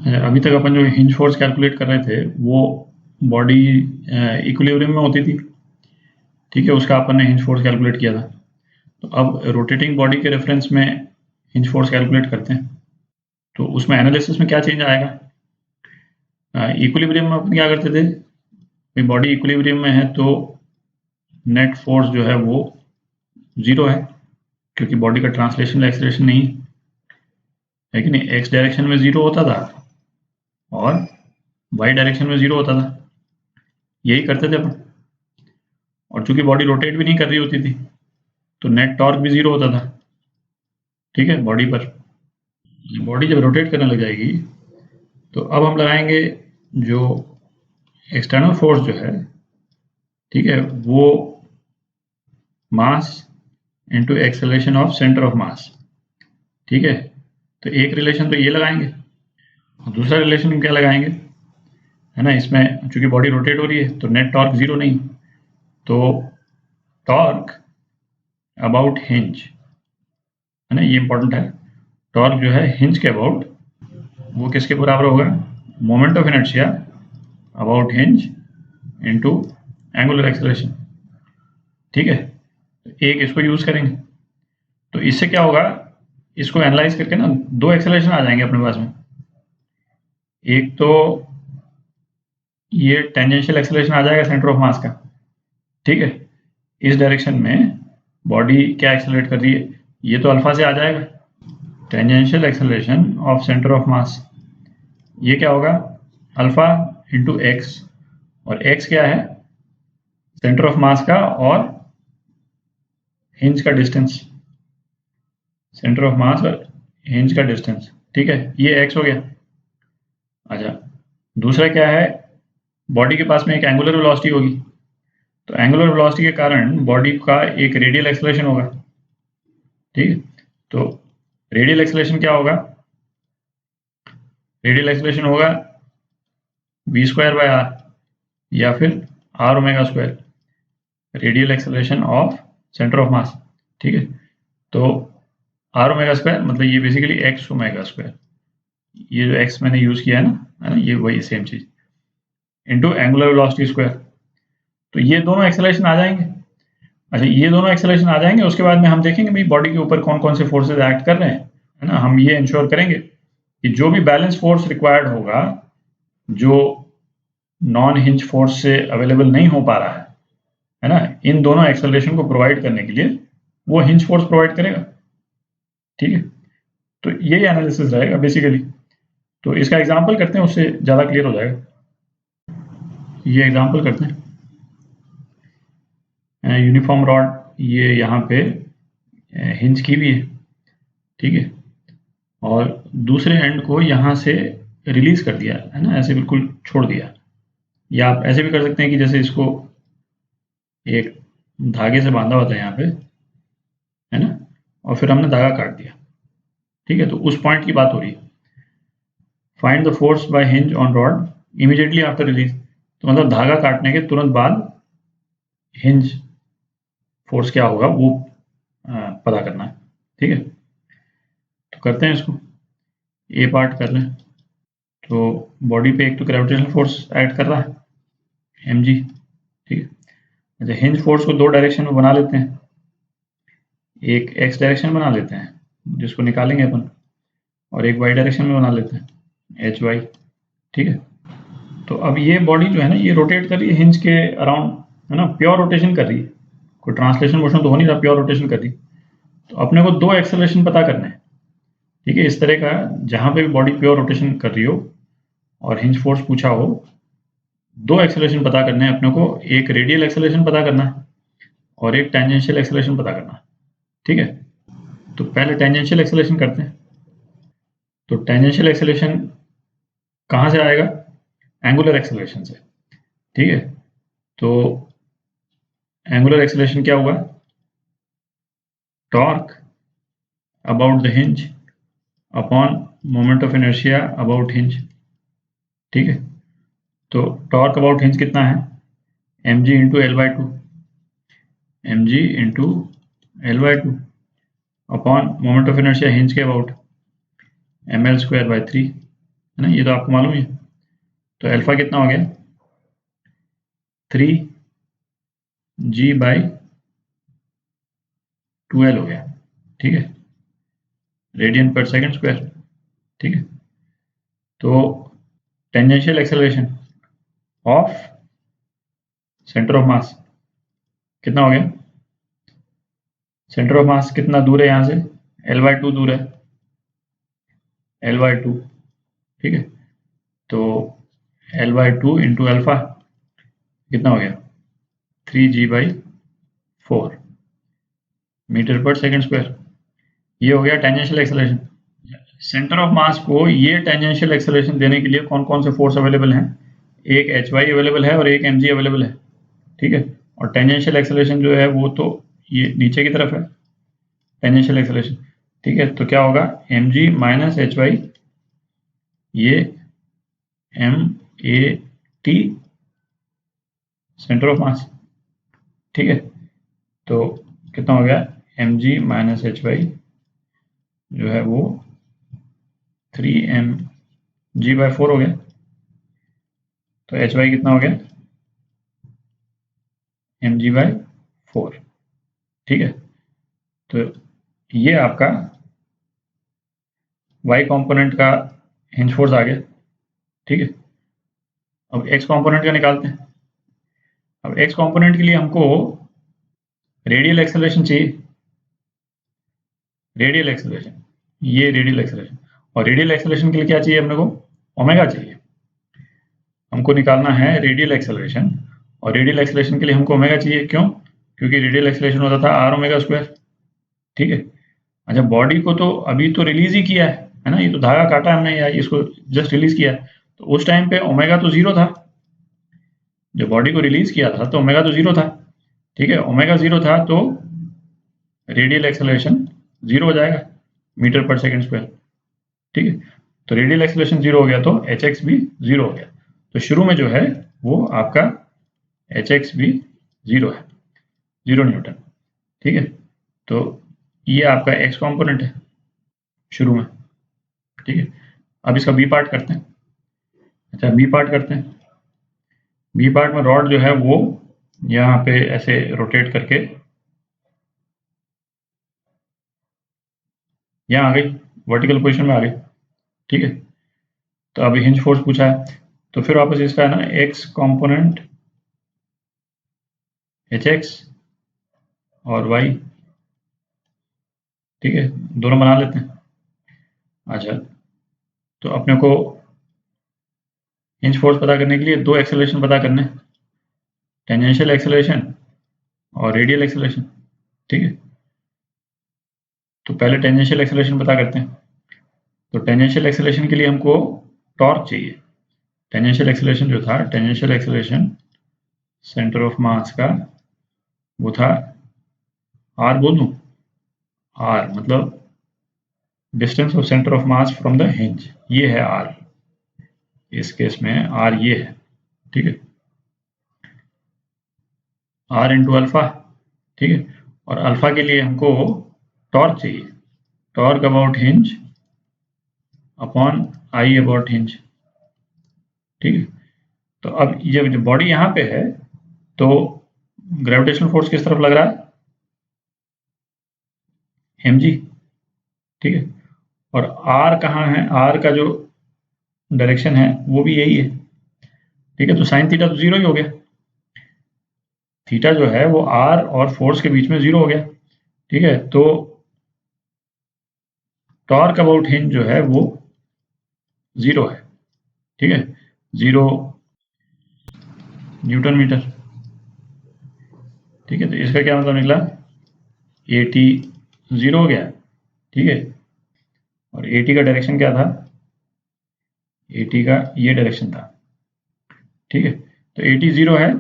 अभी तक अपन जो हिंज फोर्स कैलकुलेट कर रहे थे वो बॉडी इक्विलिब्रियम में होती थी, ठीक है, उसका अपन ने हिंज फोर्स कैलकुलेट किया था। तो अब रोटेटिंग बॉडी के रेफरेंस में हिंज फोर्स कैलकुलेट करते हैं, तो उसमें एनालिसिस में क्या चेंज आएगा। इक्विलिब्रियम में अपन क्या करते थे, बॉडी इक्विलिब्रियम में है तो नेट फोर्स जो है वो जीरो है, क्योंकि बॉडी का ट्रांसलेशनल एक्सेलरेशन नहीं है कि नहीं। एक्स डायरेक्शन में जीरो होता था और वाई डायरेक्शन में जीरो होता था, यही करते थे अपन। और चूंकि बॉडी रोटेट भी नहीं कर रही होती थी तो नेट टॉर्क भी जीरो होता था, ठीक है, बॉडी पर। बॉडी जब रोटेट करने लग जाएगी तो अब हम लगाएंगे जो एक्सटर्नल फोर्स जो है, ठीक है, वो mass into acceleration of centre of mass, ठीक है। तो एक रिलेशन तो ये लगाएंगे और दूसरा रिलेशन क्या लगाएंगे, है ना। इसमें चूंकि बॉडी रोटेट हो रही है तो नेट टॉर्क जीरो नहीं, तो टॉर्क अबाउट हिंज, है ना, ये इंपॉर्टेंट है। टॉर्क जो है हिंज के अबाउट वो किसके बराबर होगा, moment of inertia about hinge into angular acceleration, ठीक है। एक इसको यूज करेंगे तो इससे क्या होगा, इसको एनालाइज करके ना दो एक्सेलरेशन आ जाएंगे अपने पास में। एक तो ये टेंजेंशियल एक्सेलरेशन आ जाएगा सेंटर ऑफ मास का, ठीक है, इस डायरेक्शन में बॉडी क्या एक्सेलरेट कर रही है, ये तो अल्फा से आ जाएगा, tangential acceleration of centre of मास, ये क्या होगा अल्फा इंटू एक्स, और एक्स क्या है सेंटर ऑफ मास का और हिंज का डिस्टेंस, सेंटर ऑफ मास और हिंज का डिस्टेंस, ठीक है, ये एक्स हो गया। अच्छा, दूसरा क्या है, बॉडी के पास में एक एंगुलर वेलोसिटी होगी, तो एंगुलर वेलोसिटी के कारण बॉडी का एक रेडियल एक्सेलरेशन होगा, ठीक है। तो रेडियल एक्सेलरेशन क्या होगा, रेडियल एक्सेलरेशन होगा v स्क्वायर बाय आर या फिर r omega square, radial acceleration of centre of mass, ठीक है। तो आर ओमेगा स्क्वायर मतलब ये बेसिकली एक्स ओमेगा स्क्वायर, ये जो एक्स मैंने यूज किया है ना, ये वही सेम चीज इंटू एंगुलर वेलोसिटी स्क्वायर। तो ये दोनों एक्सेलरेशन आ जाएंगे। अच्छा, ये दोनों एक्सेलरेशन आ जाएंगे, उसके बाद में हम देखेंगे भाई बॉडी के ऊपर कौन कौन से फोर्सेज एक्ट कर रहे हैं, है ना। हम ये इंश्योर करेंगे कि जो भी बैलेंस फोर्स रिक्वायर्ड होगा, जो नॉन हिंज फोर्स से अवेलेबल नहीं हो पा रहा है ना, इन दोनों एक्सेलरेशन को प्रोवाइड करने के लिए वो हिंज फोर्स प्रोवाइड करेगा, ठीक है। तो यही एनालिसिस रहेगा बेसिकली। तो इसका एग्जांपल करते हैं, उससे ज़्यादा क्लियर हो जाएगा। ये एग्जांपल करते हैं, यूनिफॉर्म रॉड ये यहाँ पे हिंज की भी है, ठीक है, और दूसरे एंड को यहाँ से रिलीज कर दिया है ना, ऐसे बिल्कुल छोड़ दिया। या आप ऐसे भी कर सकते हैं कि जैसे इसको एक धागे से बांधा होता है यहाँ पे, है ना, और फिर हमने धागा काट दिया, ठीक है। तो उस पॉइंट की बात हो रही है, find the force by hinge on rod immediately after release, तो मतलब धागा काटने के तुरंत बाद हिंज फोर्स क्या होगा वो पता करना है, ठीक है। तो करते हैं इसको, ए पार्ट कर लें। तो बॉडी पे एक तो ग्रेविटेशनल फोर्स एक्ट कर रहा है एम जी, ठीक है। अच्छा, हिंज फोर्स को दो डायरेक्शन में बना लेते हैं, एक एक्स डायरेक्शन बना लेते हैं जिसको निकालेंगे अपन, और एक वाई डायरेक्शन में बना लेते हैं एच वाई, ठीक है। तो अब ये बॉडी जो है ना ये रोटेट कर रही है हिंज के अराउंड, है ना, प्योर रोटेशन कर रही है, कोई ट्रांसलेशन मोशन तो हो नहीं रहा, प्योर रोटेशन कर रही। तो अपने को दो एक्सेलरेशन पता करने हैं, ठीक है, इस तरह का जहां पे भी बॉडी प्योर रोटेशन कर रही हो और हिंज फोर्स पूछा हो, दो एक्सेलरेशन पता करने हैं अपने को, एक रेडियल एक्सेलरेशन पता करना है और एक टेंजेंशियल एक्सेलरेशन पता करना है, ठीक है। तो पहले टेंजेंशियल एक्सेलरेशन करते हैं। तो टेंजेंशियल एक्सेलरेशन कहाँ से आएगा, एंगुलर एक्सेलरेशन से, ठीक है। तो एंगुलर एक्सेलरेशन क्या हुआ, torque about the hinge upon moment of inertia about hinge, ठीक है। तो टॉर्क अबाउट हिंज कितना है, M ji into L by two, M ji into L by two upon moment of inertia hinge के about M L square by three, है ना, ये तो आपको मालूम ही है। तो अल्फा कितना हो गया, 3g/12 हो गया, ठीक है, रेडियन पर सेकंड स्क्वायर, ठीक है। तो tangential acceleration of centre of मास कितना हो गया, सेंटर ऑफ मास कितना दूर है यहाँ से, L/2 दूर है, L/2, ठीक है। तो L/2 इंटू अल्फा कितना हो गया, 3g/4 मीटर पर सेकंड स्क्वायर। ये हो गया टेंजेंशियल एक्सेलरेशन। सेंटर ऑफ मास को ये टेंजेंशियल एक्सेलरेशन देने के लिए कौन कौन से फोर्स अवेलेबल हैं, एक Hy अवेलेबल है और एक mg अवेलेबल है, ठीक है। और टेंजेंशियल एक्सेलरेशन जो है वो तो ये नीचे की तरफ है टेंजेंशियल एक्सेलरेशन, ठीक है। तो क्या होगा, mg माइनस Hy, ये MAT सेंटर ऑफ मास, ठीक है। तो कितना हो गया, mg माइनस Hy जो है वो 3mg/4 हो गया। तो Hy कितना हो गया, mg/4, ठीक है। तो ये आपका y कंपोनेंट का हिंज फोर्स आ गया, ठीक है। अब x कंपोनेंट का निकालते हैं। अब x कंपोनेंट के लिए हमको रेडियल एक्सेलरेशन चाहिए, रेडियल एक्सेलरेशन, ये रेडियल एक्सेलरेशन, और रेडियल एक्सेलरेशन के लिए क्या चाहिए अपने को, ओमेगा चाहिए। हमको निकालना है रेडियल एक्सेलरेशन, और रेडियल एक्सेलरेशन के लिए हमको ओमेगा चाहिए, क्यों, क्योंकि रेडियल एक्सेलरेशन होता था r ओमेगा स्क्वायर, ठीक है। अच्छा, बॉडी को तो अभी तो रिलीज ही किया है ना, ये तो धागा काटा हमने या इसको जस्ट रिलीज किया है, तो उस टाइम पे ओमेगा तो जीरो था, जब बॉडी को रिलीज किया था तो ओमेगा तो जीरो था, ठीक है। ओमेगा जीरो था तो रेडियल एक्सेलरेशन जीरो हो जाएगा मीटर पर सेकंड स्क्वायर, ठीक है। तो रेडियल एक्सेलरेशन जीरो हो गया तो hx भी जीरो हो गया। तो शुरू में जो है वो आपका hx भी जीरो है, 0 न्यूटन, ठीक है। तो ये आपका x कंपोनेंट है शुरू में, ठीक है। अब इसका बी पार्ट करते हैं। अच्छा, बी पार्ट करते हैं। बी पार्ट में रॉड जो है वो यहाँ पे ऐसे रोटेट करके यहाँ आ गई, वर्टिकल पोजीशन में आ गई, ठीक है। तो अभी हिंज फोर्स पूछा है, तो फिर वापस इसका है ना x कंपोनेंट hx और y, ठीक है, दोनों बना लेते हैं। अच्छा, तो अपने को हिंज फोर्स पता करने के लिए दो एक्सेलरेशन पता करने, टेंजेंशियल एक्सेलरेशन और रेडियल एक्सेलरेशन, ठीक है। तो पहले टेंजेंशियल एक्सेलरेशन पता करते हैं। तो टेंजेंशियल एक्सेलरेशन के लिए हमको टॉर्क चाहिए। टेंजेंशियल एक्सेलरेशन जो था, टेंजेंशियल एक्सेलरेशन सेंटर ऑफ मास का वो था r, बोल दूं, r मतलब distance of centre of mass from the hinge, ये है r, इस केस में r ये है, ठीक है, r इंटू अल्फा, ठीक है। और अल्फा के लिए हमको टॉर्क चाहिए, torque about hinge upon I about hinge, ठीक है। तो अब जब बॉडी यहाँ पे है तो ग्रेविटेशनल फोर्स किस तरफ लग रहा है, mg, ठीक है। और r कहाँ है, r का जो डायरेक्शन है वो भी यही है, ठीक है। तो साइन थीटा तो जीरो ही हो गया, थीटा जो है वो r और फोर्स के बीच में जीरो हो गया, ठीक है। तो टॉर्क अबाउट हिंज जो है वो जीरो है, ठीक है, 0 न्यूटन मीटर, ठीक है। तो इसका क्या मतलब निकला, AT जीरो हो गया, ठीक है। और AT का डायरेक्शन क्या था, AT का ये डायरेक्शन था, ठीक है। तो AT जीरो है,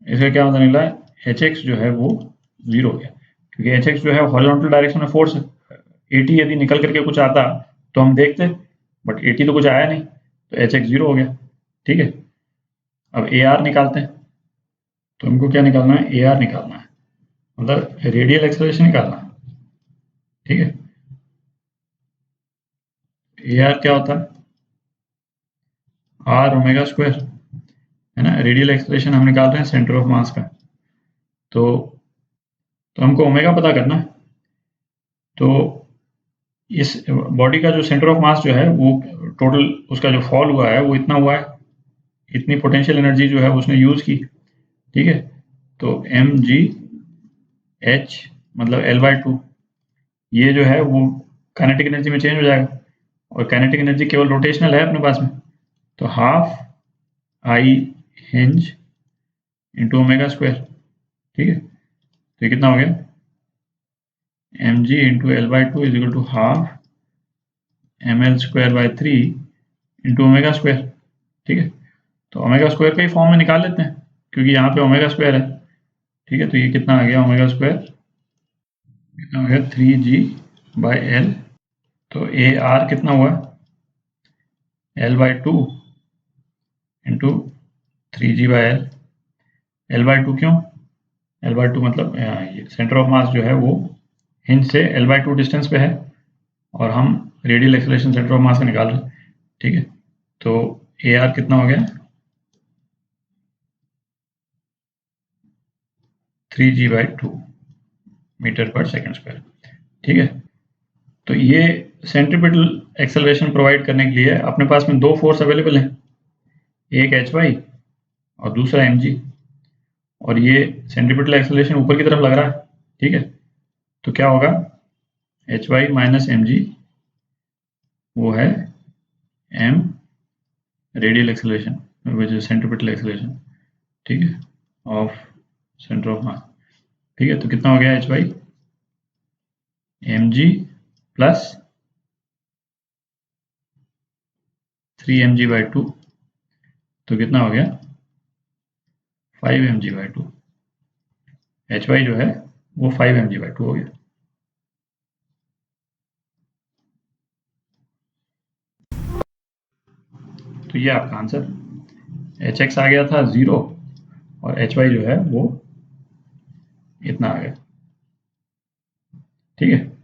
इसका क्या मतलब निकला, HX जो है वो जीरो हो गया, क्योंकि HX जो है हॉरिजॉन्टल डायरेक्शन में फोर्स है। AT यदि निकल करके कुछ आता तो हम देखते, बट AT तो कुछ आया नहीं, तो HX जीरो हो गया, ठीक है। अब AR निकालते हैं। तो हमको क्या निकालना है, AR निकालना है, मतलब रेडियल एक्सेलरेशन निकालना है, ठीक है। AR क्या होता है, आर ओमेगा स्क्वायर, है ना। रेडियल एक्सेलरेशन हम निकाल रहे हैं सेंटर ऑफ मास का, तो हमको ओमेगा पता करना है। तो इस बॉडी का जो सेंटर ऑफ मास जो है वो टोटल उसका जो फॉल हुआ है वो इतना हुआ है, इतनी पोटेंशियल एनर्जी जो है उसने यूज की, ठीक है। तो एम जी एच मतलब L/2 ये जो है वो काइनेटिक एनर्जी में चेंज हो जाएगा, और काइनेटिक एनर्जी केवल रोटेशनल है अपने पास में, तो half I hinge into omega square, ठीक है। तो ये कितना हो गया, m ji into L/2 is equal to half ml²/3 into omega square, ठीक है। तो ओमेगा स्क्वायर का ही फॉर्म में निकाल लेते हैं, क्योंकि यहाँ पे ओमेगा स्क्वायर है, ठीक है। तो ये कितना आ गया, ओमेगा स्क्वायर कितना हो गया 3g/L। तो ए आर कितना हुआ, L/2 इंटू 3g/L। L/2 क्यों, L/2 मतलब ये सेंटर ऑफ मास जो है वो हिंज से L/2 डिस्टेंस पे है, और हम रेडियल एक्सेलरेशन सेंटर ऑफ मास का निकाल रहे हैं, ठीक है। तो ए आर कितना हो गया 3g/2 मीटर पर सेकेंड स्क्वायर, ठीक है। तो ये सेंट्रीपिटल एक्सेलरेशन प्रोवाइड करने के लिए अपने पास में दो फोर्स अवेलेबल हैं, एक एच वाई और दूसरा एम जी, और ये सेंट्रीपिटल एक्सेलरेशन ऊपर की तरफ लग रहा है, ठीक है। तो क्या होगा, h y minus m g वो है m radial acceleration which is centripetal acceleration, ठीक है, ऑफ सेंटर ऑफ मास, ठीक है। तो कितना हो गया h y m g plus 3mg/2, तो कितना हो गया 5mg/2, एच वाई जो है वो 5mg/2 हो गया। तो ये आपका आंसर, एच एक्स आ गया था 0 और एच वाई जो है वो इतना आ गया, ठीक है।